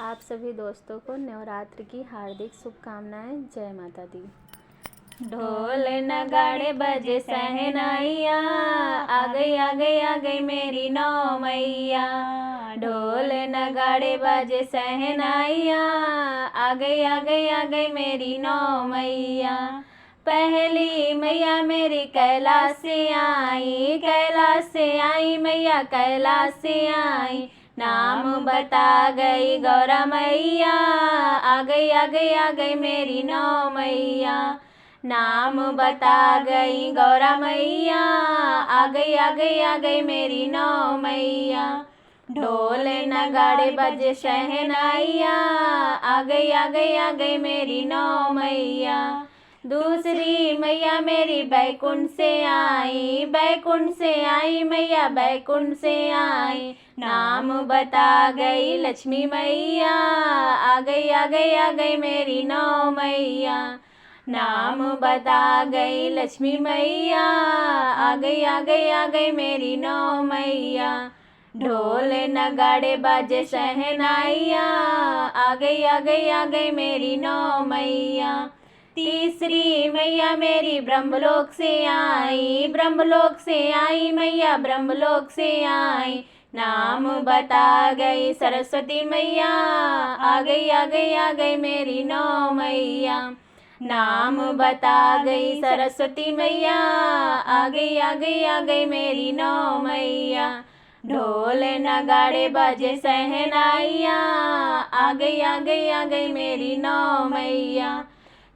आप सभी दोस्तों को नवरात्र की हार्दिक शुभकामनाएं। जय माता दी। ढोल नगाड़े बजे सहनाइया, आ गई आ गई आ गई मेरी नौ मैया। ढोल नगाड़े बजे सहनाइया, आ गई आ गई आ गई मेरी नौ मैया। पहली मैया मेरी कैलाश से आई, कैलाश से आई मैया, कैलाश से आई। नाम बता गई गौरा मैया, आ गई आ गई आ गई मेरी नौ मैया। नाम बता गई गौरा मैया, आ गई आ गई आ गई मेरी नौ मैया। ढोल नगाड़े बजे शहनाइया, आ गई आ गई आ गई मेरी नौ मैया। दूसरी मैया मेरी बैकुंठ से आई, बैकुंठ से आई मैया, बैकुंठ से आई। नाम बता गई लक्ष्मी मैया, आ गई आ गई आ गई मेरी नौ मैया। नाम बता गई लक्ष्मी मैया, आ गई आ गई आ गई मेरी नौ मैया। ढोल नगाड़े बाजे शहनाइया, आ गई आ गई आ गई मेरी नौ मैया। तीसरी मैया मेरी ब्रह्मलोक से आई, ब्रह्मलोक से आई मैया, ब्रह्मलोक से आई। नाम बता गई सरस्वती मैया, आ गई आ गई आ गई मेरी नौ मैया। नाम बता गई सरस्वती मैया, आ गई आ गई आ गई मेरी नौ मैया। ढोल नगाड़े बजे सहनाइया, आ गई आ गई आ गई मेरी नौ मैया।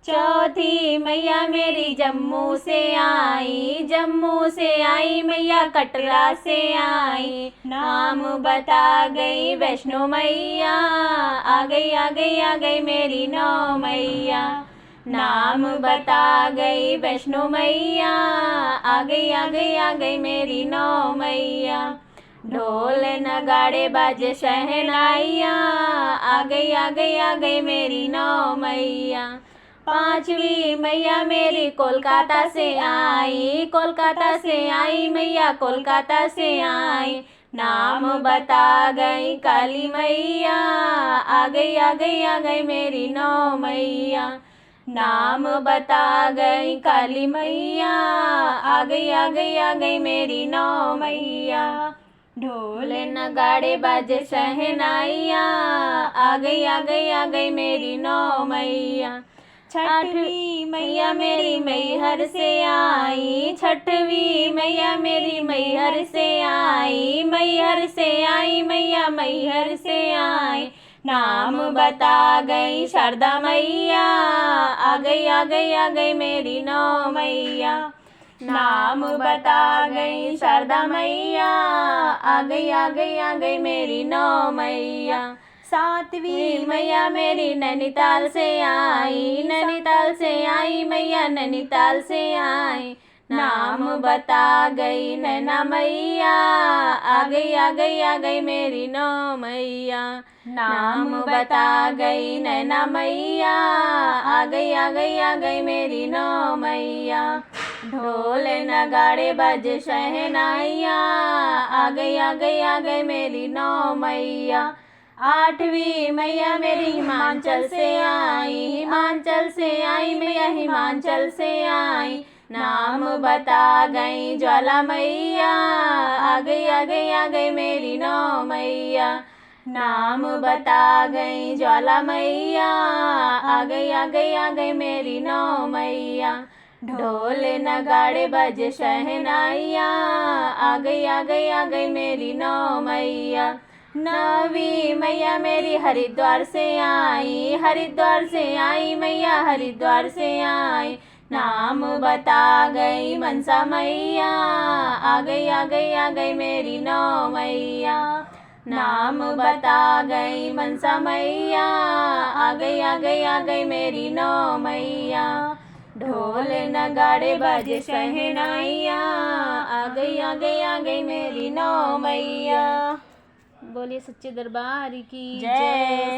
चौथी मैया मेरी जम्मू से आई, जम्मू से आई मैया, कटरा से आई। नाम बता गई वैष्णो मैया, आ गई आ गई आ गई मेरी नौ मैया। नाम बता गई वैष्णो मैया, आ गई आ गई आ गई मेरी नौ मैया। ढोल नगाड़े बाजे शहनाइया, आ गई आ गई आ गई मेरी नौ मैया। पांचवी मैया मेरी कोलकाता से आई, कोलकाता से आई मैया, कोलकाता से आई। नाम बता गई काली मैया, आ गई आ गई आ गई मेरी नौ मैया। नाम बता गई काली मैया, आ गई आ गई आ गई मेरी नौ मैया। ढोल नगाड़े बाजे शहनाइया, आ गई आ गई आ गई मेरी नौ मैया। छठवीं मैया मेरी मैहर से आई, छठवीं मैया मेरी मैहर से आई, मैहर से आई मैया, मैहर से आई। नाम बता गई शारदा मैया, आ गई आ गई आ गई मेरी नौ मैया। नाम बता गई शारदा मैया, आ गई आ गई आ गई मेरी नौ मैया। सातवीं मैया मेरी नैनीताल से आई, नैनीताल से आई मैया, नैनीताल से आई। नाम बता गई नैना मैया, आ गई आ गई आ गई मेरी नौ मैया। नाम बता गई नैना मैया, आ गई आ गई आ गई मेरी नौ मैया। ढोल नगाड़े बजे शहनाइया, आ गई आ गई आ गई मेरी नौ मैया। आठवीं मैया मेरी हिमाचल से आई, हिमाचल से आई मैया, हिमाचल से आई। नाम बता गई ज्वाला मैया, आ गई आ गई आ गई मेरी नौ मैया। नाम बता गई ज्वाला मैया, आ गई आ गई आ गई मेरी नौ मैया। ढोल नगाड़े बजे शहनाइया, आ गई आ गई आ गई मेरी नौ मैया। नवीं मैया मेरी हरिद्वार से आई, हरिद्वार से आई मैया, हरिद्वार से आई। नाम बता गई मनसा मैया, आ गई आ गई आ गई मेरी नौ मैया। नाम बता गई मनसा मैया, आ गई आ गई आ गई मेरी नौ मैया। ढोल नगाड़े बजे शहनाइया, आ गई आ गई आ गई मेरी नौ मैया। बोलिए सच्चे दरबार की जय।